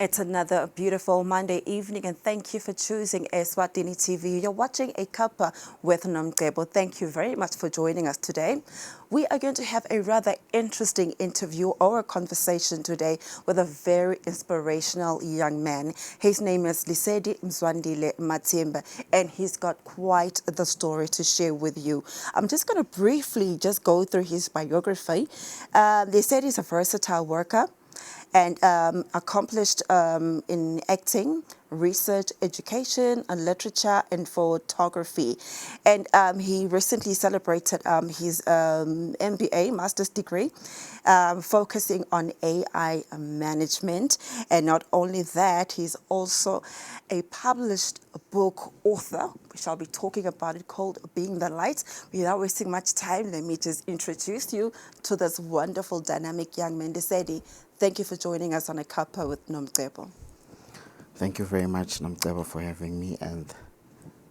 It's another beautiful Monday evening, and thank you for choosing Eswatini TV. You're watching a cuppa with Nomcebo. Thank you very much for joining us today. We are going to have a rather interesting interview or a conversation today with a very inspirational young man. His name is lysdedi1 and he's got quite the story to share with you. I'm just going to briefly just go through his biography. Lysdedi is a versatile worker and accomplished in acting, research, education, and literature, and photography. And he recently celebrated his MBA, master's degree, focusing on AI management. And not only that, he's also a published book author. We shall be talking about it, called Being the Light. Without wasting much time, let me just introduce you to this wonderful, dynamic young man, Lysdedi. Thank you for joining us on a cuppa with Nomcebo. Thank you very much, Nomcebo, for having me, and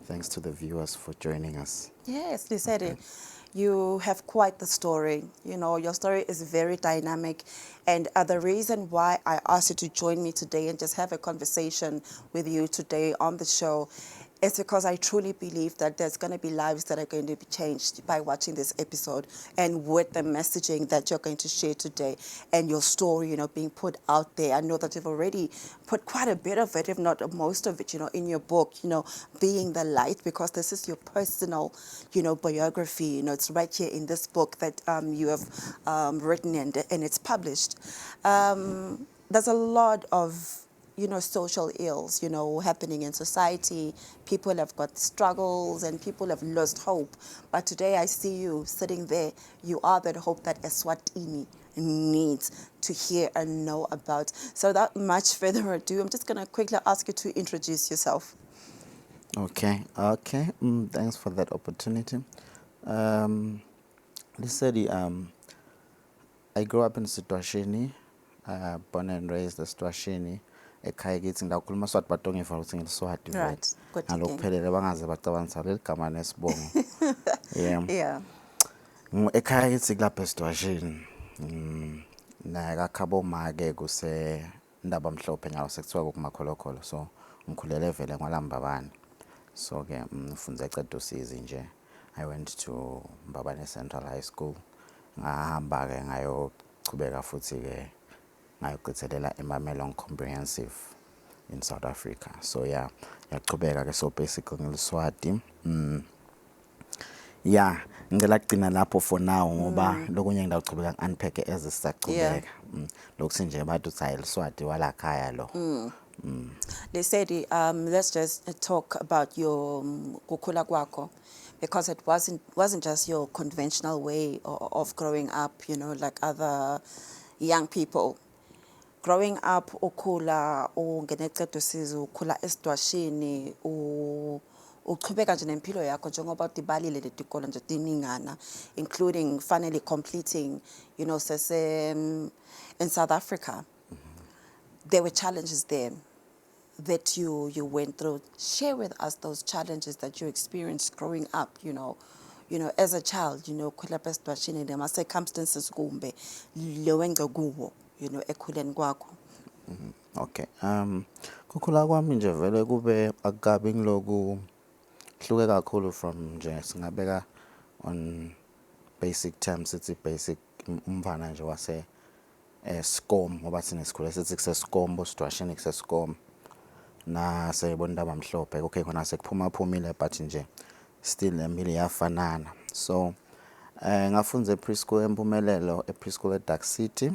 thanks to the viewers for joining us. Yes, Lysdedi, you have quite the story. You know, your story is very dynamic. And the reason why I asked you to join me today and just have a conversation with you today on the show is because I truly believe that there's going to be lives that are going to be changed by watching this episode and with the messaging that you're going to share today and your story, you know, being put out there. I know that you've already put quite a bit of it, if not most of it, you know, in your book, you know, Being the Light, because this is your personal, you know, biography. You know, it's right here in this book that you have written and it's published. There's a lot of social ills, happening in society. People have got struggles and people have lost hope. But today I see you sitting there. You are that hope that Eswatini needs to hear and know about. So without much further ado, I'm just going to quickly ask you to introduce yourself. Okay. Thanks for that opportunity. Lysdedi, I grew up in Situashini, born and raised in Situashini. Ekhaya kithi ngidakhuluma Swati batongefa ukuthi ngiliswati vele. Right. Good Ngalokuphelele bangaze bacabangisa leli gama nesibongo. Yeah. Yeah. Ekhaya kithi kulapha eSituashini. Na kakhabo make kuse ndaba mhlophe ngawo sekuthiwa kumakholokolo. So ngikhulele vele kwaLambabane. So ke mfunza eCedosizi nje. I went to Mbabane Central High School. Ngahamba ke ngayochubeka futhi ke ngayoqethelela eMamelong Comprehensive in South Africa. So yeah, yaqhubeka ke, so basically ngiliswati. Yeah, ngicela kugcina lapho for now ngoba lokunye ngidawuchubeka unpack as sisaqhubeka. Lokhu nje bathi uthi ayiliswati wala khaya lo. Lysdedi, let's just talk about your kukhula kwakho, because it wasn't just your conventional way of growing up, like other young people. Growing up, ukhula ungene eCedosizi, ukhula eSitwashini, uchubeka nje nempilo yakho njengoba udibalile letikolo nje tiningana, including finally completing, in South Africa. There were challenges there that you went through. Share with us those challenges that you experienced growing up, as a child, khula eSitwashini, nema circumstances kumbe lewenza kuwo, ekhuleni kwakho. Okay. Kukhula kwami nje vele kube akukabi ngiloku hluke kakhulu from nje singabeka on basic terms, sithi basic umfana nje wase Skom, ngoba thina sikhule sithi kuseskom, boSitwashini kuseskom. Na seyibona indaba mhlophe, okay khona sekuphumile but nje still emile yafanana. So ngafunza preschool eMpumelelo, preschool eDark City.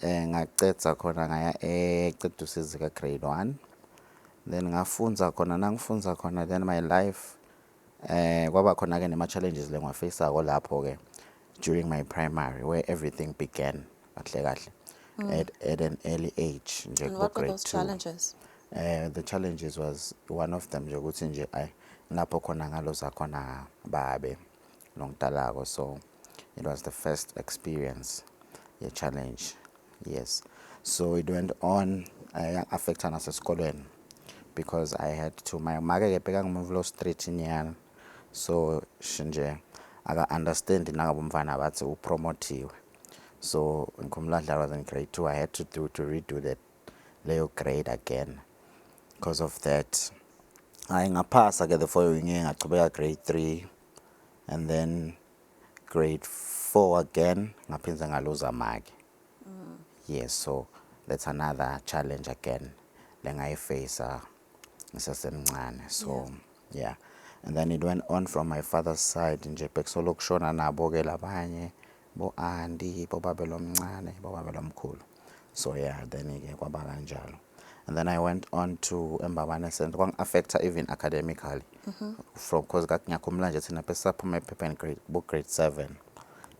Ngaqedza khona ngaya eCedosizi ka grade 1. Then ngafunza khona, nangifunza khona, then my life kwaba khona ke nema challenges lengwafacea lapho ke during my primary, where everything began kahle at an early age nje And what were grade those 2. challenges? The challenges was one of them nje ukuthi nje lapho khona ngaloza khona babe nongidalako. So it was the first experience, a challenge. Yes. So it went on affecta nasesikolweni because I had to my make bheka ngimove street nyana. So nje aka understand nangabo umfana bathi upromotiwe. So in Kumladla was in grade 2, I had to redo leyo grade again. Because of that, I ngaphasa ke the following year ngachubeka grade 3, and then grade 4 again ngaphinda ngaluza mark. Yes, so that's another challenge again lengayifacea ngisasemncane. So yeah, and then it went on from my father's side nje bekusolo kushona nabo ke labanye bo auntie bo babelo omncane bo babelo omkhulu. So yeah, then ke kwaba kanjalo. And then I went on to Mbabane Center. Kwang affecta even academically. From cause ngiyakhumbula nje thina besaphuma ephepha in grade 7.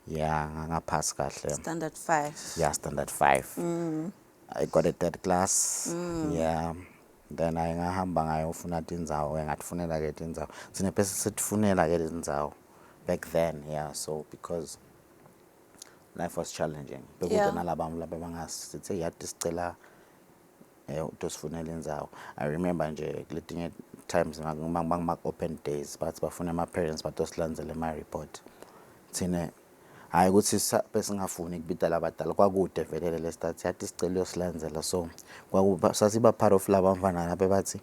Yeah, ngapass kahle. Standard 5. Yeah, standard 5. I got a third class. Yeah. Then I ngahamba ngayofuna tindzawo, ngatifunela ke tindzawo. Thina bese sitfunela ke tindzawo back then. Yeah, so because life was challenging. Bekude nalabami laba bangasithe yathi sicela utosifunela indzawo. I remember nje kuletinye times ngama open days bathi bafuna ama parents batosilandzela my report. Thina hayi ukuthi besingafuni kubita labadala kwakude velele lesithathu yathi sicela uyosilandzela. So kwakuba sasiba part of laba mfana lapha bathi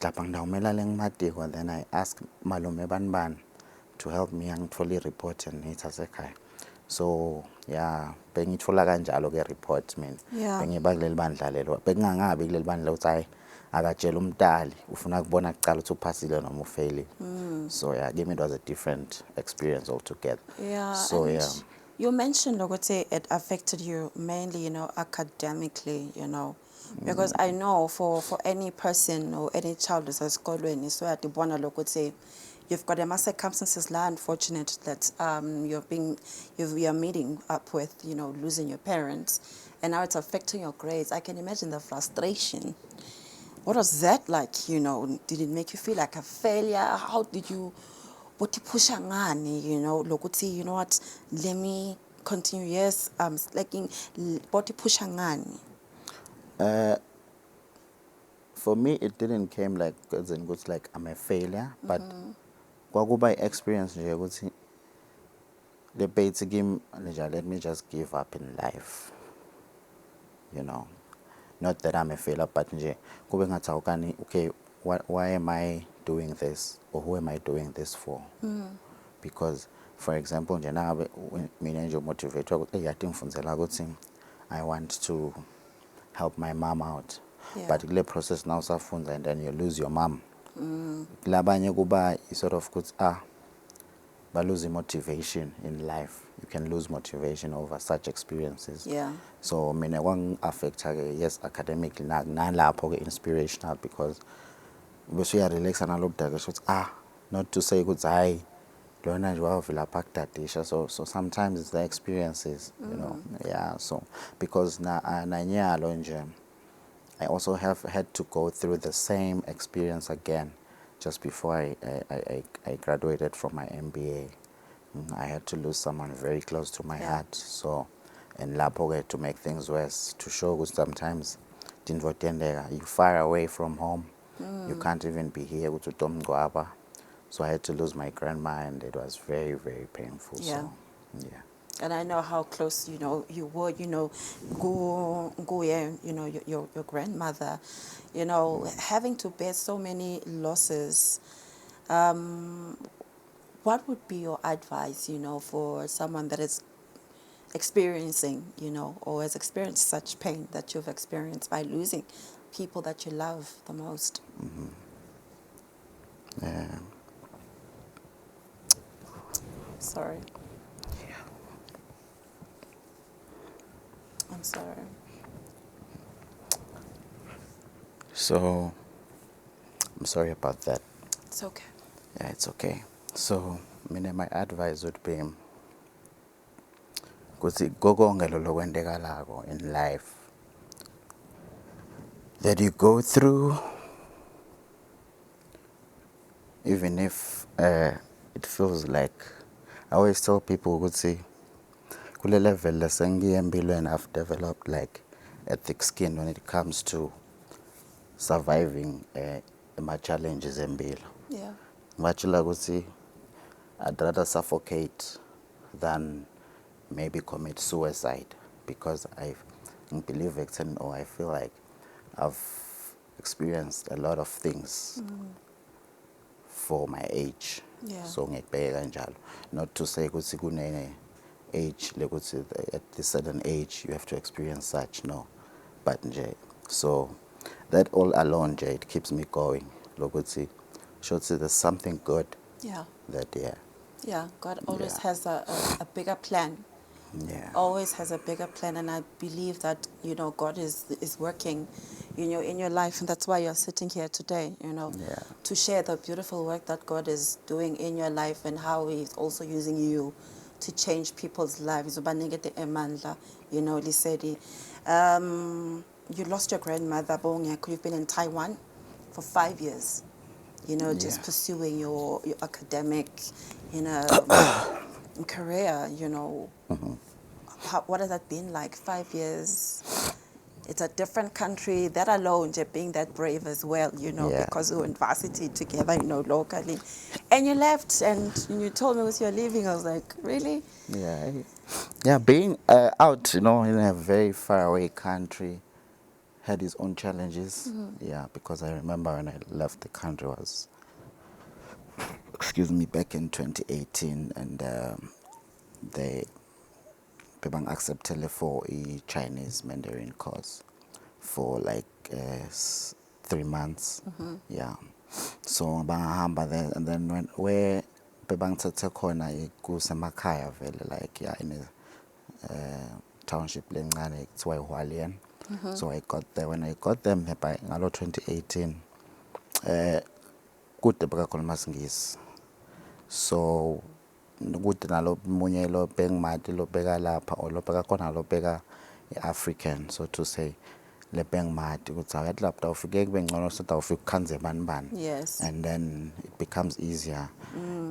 lapha ngidawumela lengimadiko. Then I asked malume banibani to help me angithola i-report and ngiyithathe ekhaya. So yeah, bengithola kanjalo ke report mina. Bengiba kuleli bandla lelo. Bengingangabi kuleli bandla ukuthi hayi akatshela umntali ufuna kubona kucala ukuthi uphasile noma ufailile. So yeah, it was a different experience altogether. Yeah. So and yeah. You mentioned Logote, it affected you mainly, academically, because I know for any person or any child who's at school, so at the one Logote, you've got a circumstances unfortunate that you're meeting up with, losing your parents, and now it's affecting your grades. I can imagine the frustration. What was that like? Did it make you feel like a failure? How did you? What you push ngani? Lokuthi, what? Let me continue. Yes, slacking. What you push ngani? For me, it didn't came like as in good like I'm a failure, but kwakuba experience nje ukuthi the basic game let me just give up in life. Not that I'm a failure, but nje kube ngathi awukani okay, why am I doing this or who am I doing this for? Because for example nje nangabe mina nje motivate ukuthi yathi ngifundzela ukuthi I want to help my mom out. But kule process now usafunda and then you lose your mom. Labanye kuba sort of good by losing motivation in life. You can lose motivation over such experiences. Yeah. So mina kwang affect yes academically nalapho ke inspirational because bese uya relax analokudala ukuthi not to say ukuthi hayi lona nje wavela phakudadisha. So sometimes it's the experiences, yeah. So because nanyalo nje I also have had to go through the same experience again just before I graduated from my MBA. I had to lose someone very close to my heart. So, and lapho to make things worse, to show sometimes you're far away from home. You can't even be here with Tom. So I had to lose my grandma, and it was very, very painful. Yeah. So, yeah. And I know how close, you were, go your grandmother, having to bear so many losses. What would be your advice, for someone that is experiencing, or has experienced such pain that you've experienced by losing people that you love the most? Yeah. Sorry. I'm sorry. So, I'm sorry about that. It's okay. Yeah, it's okay. So, my advice would be ukuthi konke lokwendekalako in life that you go through, even if it feels like, I always tell people ukuthi kule level lesengiye empilweni I've developed like a thick skin when it comes to surviving my challenges empilo. Yeah. Ngibachila ukuthi I'd rather suffocate than maybe commit suicide because I believe or I feel like I've experienced a lot of things for my age. Yeah. So ngiyakubheka kanjalo. Not to say ukuthi kune age lekuthi at a certain age you have to experience such, no. But nje, so that all alone nje, it keeps me going. Lokuthi should say there's something good. Yeah. That Yeah, God always Yeah. has a bigger plan. Yeah. Always has a bigger plan, and I believe that, you know, God is working, you know, in your life, and that's why you're sitting here today, you know, Yeah. to share the beautiful work that God is doing in your life and how He's also using you to change people's lives. Ubanikete emandla, you know, lysdedi. You lost your grandmother, Bongeko. You've been in Taiwan for 5 years, you know, just Yeah. pursuing your academic, you know, career, you know. What has that been like? 5 years. It's a different country. That alone, just being that brave as well, you know, Yeah. because we were in varsity together, you know, locally. And you left, and you told me you're leaving. I was like, really? Yeah. Yeah, being out, you know, in a very far away country had its own challenges. Yeah, because I remember when I left the country was, excuse me, back in 2018, and they bebang accepted for a Chinese Mandarin course for like 3 months. Yeah. So bangahamba there, and then when where bebangithathe khona kusemakhaya vele, like yeah, in a township lencane kuthiwa iHualien. So I got there. When I got them by ngalo 2018, kude bakakhuluma isingisi. So kude nalo munye lo bengimati lo beka lapha or lo beka khona lo beka African, so to say, le bengimati ukuthi awuyathi lapha ufike kube ngcono sethi awufika ukhanze bani bani. Yes. And then it becomes easier.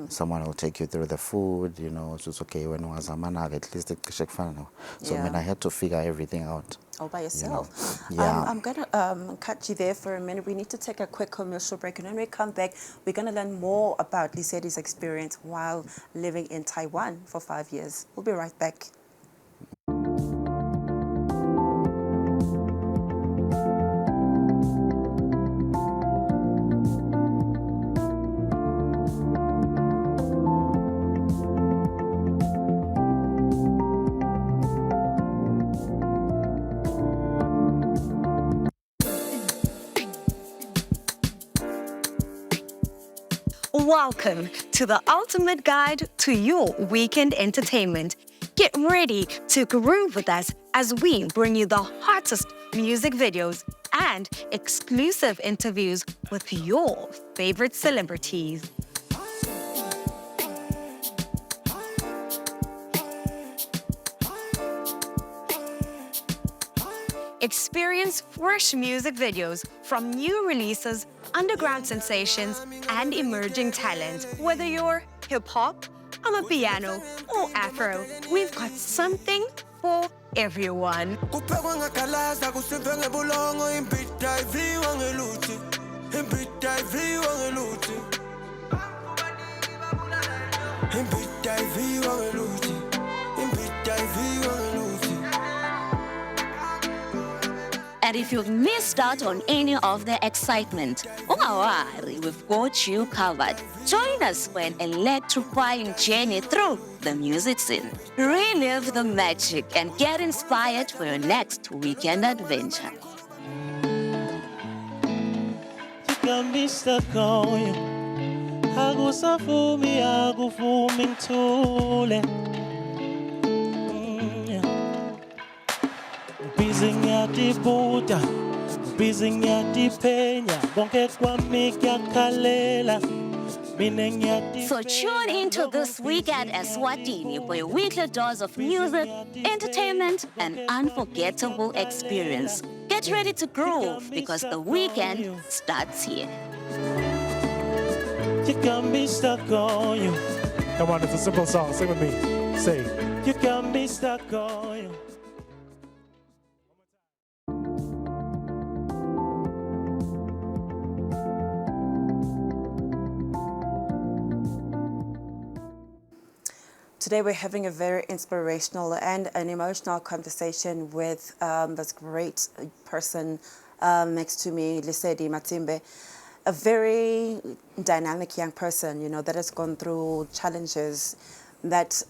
Someone will take you through the food, you know, so it's okay when ungazamana at least cishe kufana nawe. So Yeah. I had to figure everything out. All by yourself. Yeah. I'm going to cut you there for a minute. We need to take a quick commercial break. And when we come back, we're going to learn more about lysdedi's experience while living in Taiwan for 5 years. We'll be right back. Welcome to the ultimate guide to your weekend entertainment. Get ready to groove with us as we bring you the hottest music videos and exclusive interviews with your favorite celebrities. Experience fresh music videos from new releases, underground sensations, and emerging talent. Whether you're hip-hop, amapiano, or Afro, we've got something for everyone. And if you've missed out on any of the excitement, don't worry, we've got you covered. Join us for an electrifying journey through the music scene. Relive the magic and get inspired for your next weekend adventure. You got me stuck on you. Agusafumi, agufumi ntule. Busy ngati buta, busy ngati penya, bonke kwami kyakalela. So tune into This Week at Eswatini for a weekly dose of music, entertainment, and unforgettable experience. Get ready to groove because the weekend starts here. You got me stuck on you. Come on, it's a simple song. Sing with me. Say, you got me stuck on you. Today we're having a very inspirational and an emotional conversation with this great person, next to me, lysdedi1, a very dynamic young person, that has gone through challenges that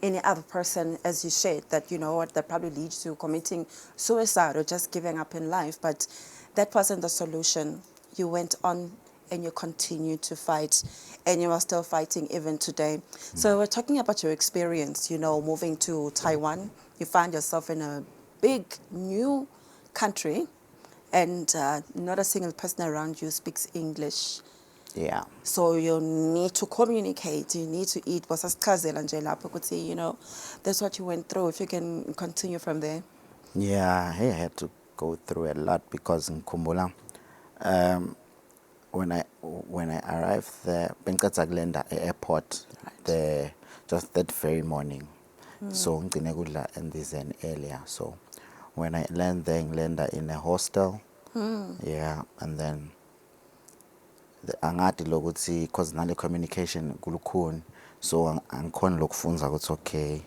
any other person, as you shared, that, that probably leads to committing suicide or just giving up in life. But that wasn't the solution. You went on and you continued to fight, and you are still fighting even today. So we're talking about your experience, moving to Taiwan. You find yourself in a big new country, and not a single person around you speaks English. Yeah. So you need to communicate, you need to eat. That's what you went through. If you can continue from there. Yeah, I had to go through a lot because in Kumbula, when I arrived there, Benkazaglenda airport, the just that very morning. So ngcine kudla endizen earlier. So when I landed there, Englander in a hostel. Yeah, and then angathi lokuthi because nale communication kulukhuni, so angikhona lokufundza ukuthi okay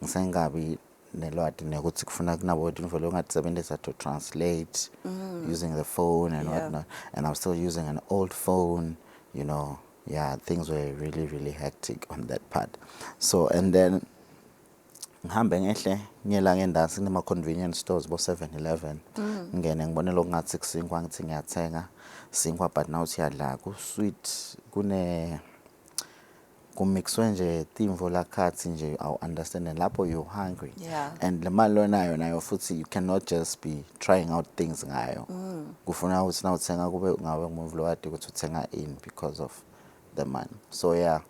ngisengabi nelwati nekuthi kufuna kunabo indlela ongatisebenzisa to translate using the phone and whatnot, and I'm still using an old phone, yeah, things were really, really hectic on that part. So and then ngihambe ngehle ngiyela ngendawo sinema-convenience stores bo-7-Eleven ngene ngibone lokungathi kusinkwa ngithi ngiyathenga sinkwa, but now siyadla ku-sweet kumixwe nje timvo lakhathi nje awu-understand lapho you're hungry. Yeah. And le mali onayo nayo futhi you cannot just be trying out things ngayo. Kufuna ukuthi na uthenga kube ngabe ngumuntu lowadi ukuthi uthenga in because of the money. So yeah,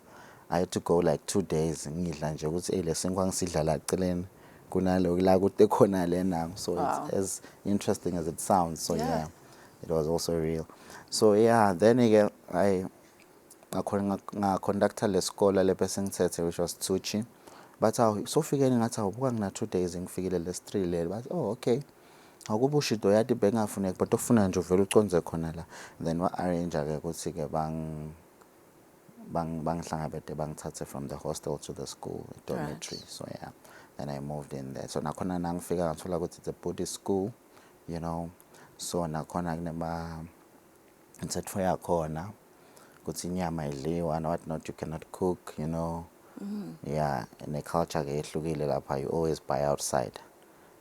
I had to go like 2 days ngidla nje ukuthi le sinkwa ngisidla la eceleni kunalo la kude khona lena. So Wow. it's as interesting as it sounds. So yeah, it was also real. So yeah, then again I conductor lesikole lepesengithethe, which was Tsuchi, but sofikele ngathi awubuka ngina 2 days ngifikile lesi-3 leli, but okay akuba ushido yadi bengafuneki but ofuna nje uvela uconze khona la, then wa-arrange-ke ukuthi-ke bangihlangabede bangithathe from the hostel to the school dormitory. Right. So yeah, then I moved in there. So nakhona nangifika ngathola ukuthi it's a Buddhist school, so nakhona kunema imithetho yakhona ukuthi inyama ayidliwa and whatnot, you cannot cook, yeah, and the culture ke ehlukile lapha, you always buy outside.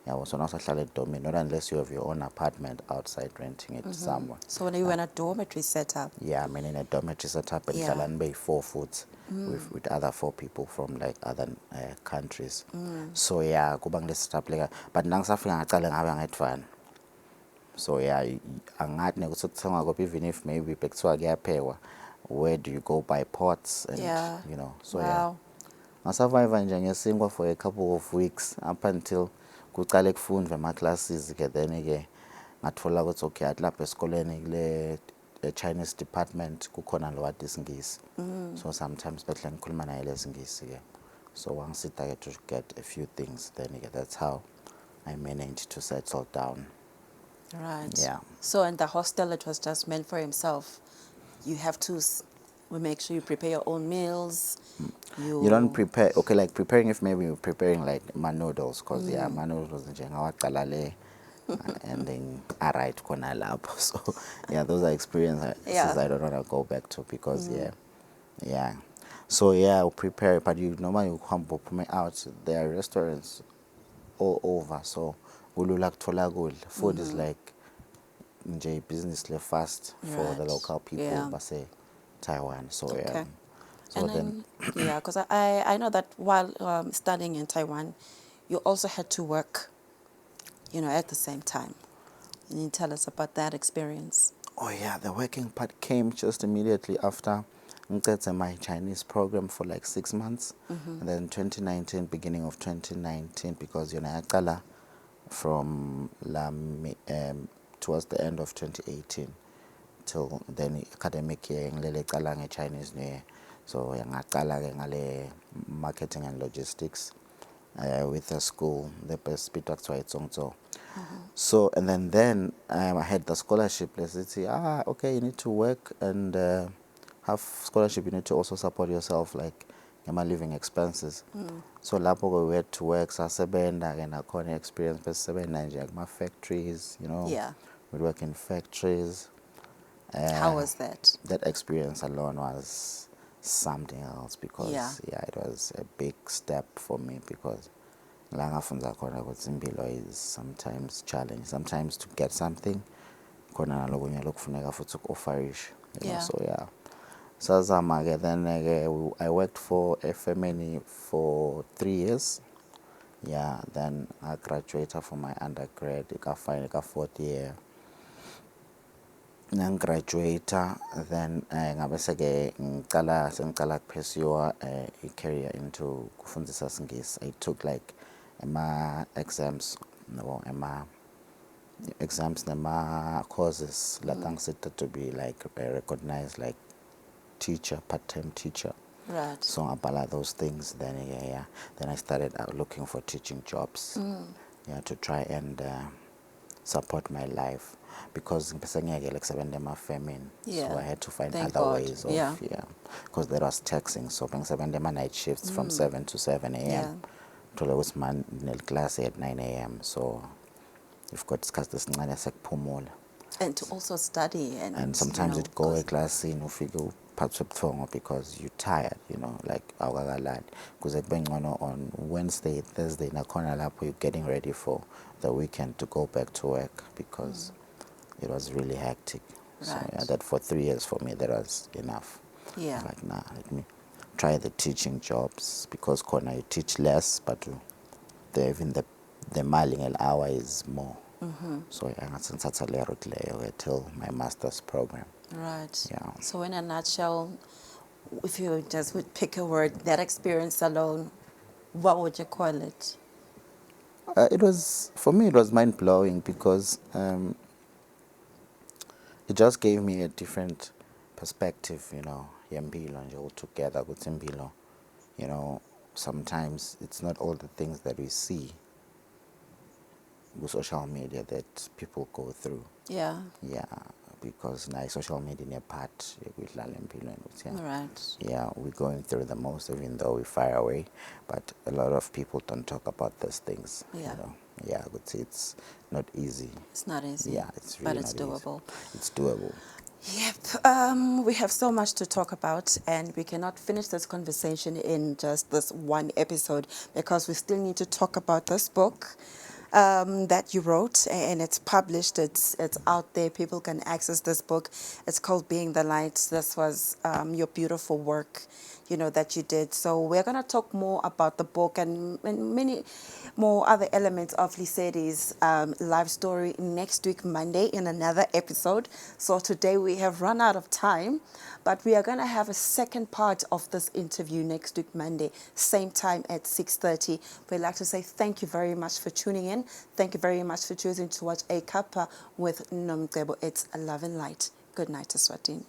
Yeah, so now usahlala edomini, not unless you have your own apartment outside renting it somewhere. So when you were in a dormitory setup? Yeah, I mean in a dormitory setup and Talan Bay 4 foot with other 4 people from like other countries. So yeah, kubang le setup like, but nangisafika ngaqala ngabe ngayifana. So yeah, angathi nekuthi kuthenga kophi even if maybe bekuthiwa kuyaphekwa, where do you go buy pots and so wow. Yeah. Ngasurvive nje ngesinkwa for a couple of weeks up until kuqale kufundwe ama-classes ke, then ke ngathola ukuthi okay athi lapha esikoleni kule Chinese department kukhona lo wadi isingisi. So sometimes behle ngikhuluma naye lesingisi ke, so wangisita ke to get a few things, then ke that's how I managed to settle down. Right. Yeah. So in the hostel, it was just meant for himself. You have to make sure you prepare your own meals. You don't prepare, okay, like preparing if maybe you're preparing like my noodles, because yeah, my noodles nje ngawaqala le and then alright khona lapho. So yeah, those are experiences I don't want to go back to because yeah. So yeah, we prepare, but you normally come out, there are restaurants all over, so kulula kuthola kudla. Food is like nje business le fast for the local people base Taiwan. So yeah. So and then yeah, because I know that while studying in Taiwan, you also had to work, at the same time. Can you tell us about that experience? Oh yeah, the working part came just immediately after my Chinese program for like 6 months, and then 2019, beginning of 2019, because I from towards the end of 2018 till then academic year ngilele Chinese New Year. So ngaqala ke ngale marketing and logistics with a school, the best bit kuthiwa. So and then I had the scholarship. Let's say okay, you need to work and have scholarship. You need to also support yourself, like living expenses. So lapho we had to work sasebenza ke nakhona experience besisebenza nje kuma factories, you know. Yeah. We'd work in factories. How was that? That experience alone was something else because it was a big step for me because la ngafunza khona ukuthi impilo is sometimes challenge, sometimes to get something khona nalokunye lokufuneka futhi uku-offerishe, you know. So yeah, sazama ke then I worked for a family for 3 years. Yeah, then I graduated from my undergrad ka 4th year. Nangigraduate then ngabe seke sengicala kuphesiwa i-career into kufundisa Singisi. I took like exams nema courses that considered to be like recognized like teacher, part-time teacher. Right. So ngabhala those things then then I started looking for teaching jobs. To try and support my life because ngiyeke kusebenza emafemini. So I had to find Thank other God. ways of because that was taxing. So bengisebenza night shifts from 7 to 7 a.m. Thola ukuthi man class at 9 a.m. So you've got isikhathi esincane sekuphumula. And to also study And sometimes you'd go eklasini ufike uphathwe buthongo because you're tired, you know, like awukakalali. Kuze kube ngcono on Wednesday, Thursday nakhona lapho you're getting ready for the weekend to go back to work because it was really hectic. So that for 3 years for me that was enough. Like nah, let me try the teaching jobs because khona you teach less but even the mali ngel hour is more. So ngathi ngithatha le route leyo till my master's program. Right. Yeah. So in a nutshell, if you just would pick a word, that experience alone, what would you call it? It was, for me, it was mind-blowing because it just gave me a different perspective, you know, yempilo nje altogether ukuthi impilo, you know, sometimes it's not all the things that we see with social media that people go through. Yeah. Yeah, because now social media in a part yokudlala empilweni. Right. Yeah, we're going through the most even though we're far away, but a lot of people don't talk about these things. Yeah. You know? Yeah, I would say it's not easy. It's not easy. Yeah, it's really but it's not doable. Easy. It's doable. Yep. We have so much to talk about, and we cannot finish this conversation in just this one episode because we still need to talk about this book that you wrote, and it's published. It's out there. People can access this book. It's called Being the Light. This was your beautiful work, you know, that you did. So we're going to talk more about the book and many more other elements of Lysdedi's life story next week, Monday, in another episode. So today we have run out of time, but we are going to have a second part of this interview next week, Monday, same time at 6:30. We'd like to say thank you very much for tuning in. Thank you very much for choosing to watch a cuppa with nomcebo. It's a love and light. Good night, Eswatini.